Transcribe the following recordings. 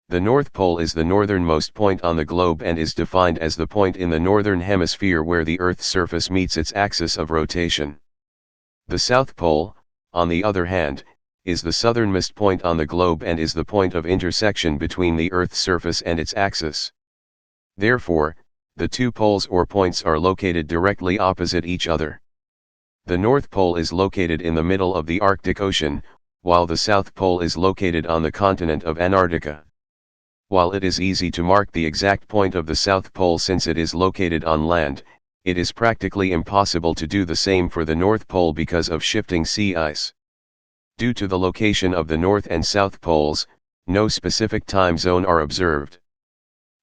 The North Pole is the northernmost point on the globe and is defined as the point in the northern hemisphere where the Earth's surface meets its axis of rotation. The South Pole, on the other hand, is the southernmost point on the globe and is the point of intersection between the Earth's surface and its axis. Therefore, the two poles or points are located directly opposite each other. The North Pole is located in the middle of the Arctic Ocean, while the South Pole is located on the continent of Antarctica. While it is easy to mark the exact point of the South Pole since it is located on land, it is practically impossible to do the same for the North Pole because of shifting sea ice. Due to the location of the North and South Poles, no specific time zone are observed.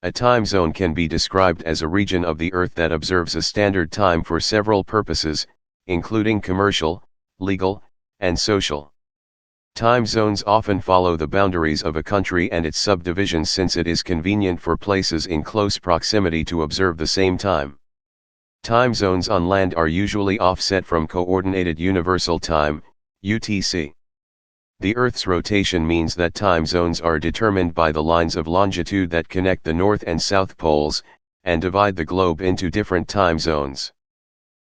A time zone can be described as a region of the Earth that observes a standard time for several purposes, including commercial, legal, and social. Time zones often follow the boundaries of a country and its subdivisions since it is convenient for places in close proximity to observe the same time. Time zones on land are usually offset from Coordinated Universal Time, UTC. The Earth's rotation means that time zones are determined by the lines of longitude that connect the North and South Poles, and divide the globe into different time zones.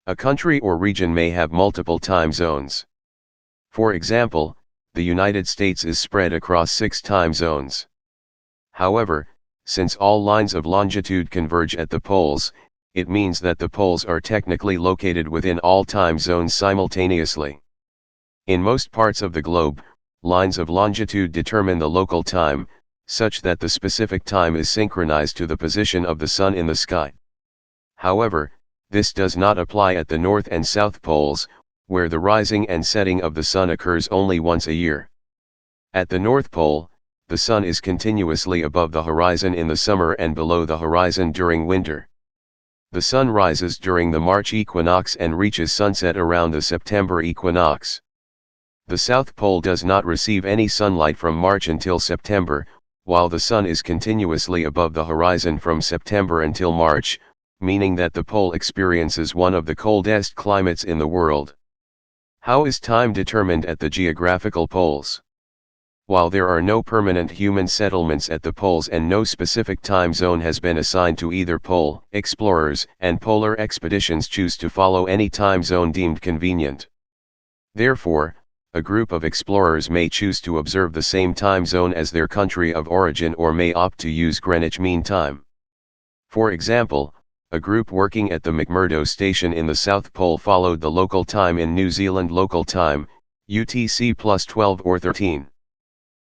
A country or region may have multiple time zones. For example, the United States is spread across 6 time zones. However, since all lines of longitude converge at the poles, it means that the poles are technically located within all time zones simultaneously. In most parts of the globe, lines of longitude determine the local time, such that the specific time is synchronized to the position of the sun in the sky. However, this does not apply at the North and South Poles, where the rising and setting of the sun occurs only once a year. At the North Pole, the sun is continuously above the horizon in the summer and below the horizon during winter. The sun rises during the March equinox and reaches sunset around the September equinox. The South Pole does not receive any sunlight from March until September, while the sun is continuously above the horizon from September until March, meaning that the pole experiences one of the coldest climates in the world. How is time determined at the geographical poles? While there are no permanent human settlements at the poles and no specific time zone has been assigned to either pole, explorers and polar expeditions choose to follow any time zone deemed convenient. Therefore, a group of explorers may choose to observe the same time zone as their country of origin or may opt to use Greenwich Mean Time. For example, a group working at the McMurdo Station in the South Pole followed the local time in New Zealand Local Time, UTC +12 or 13.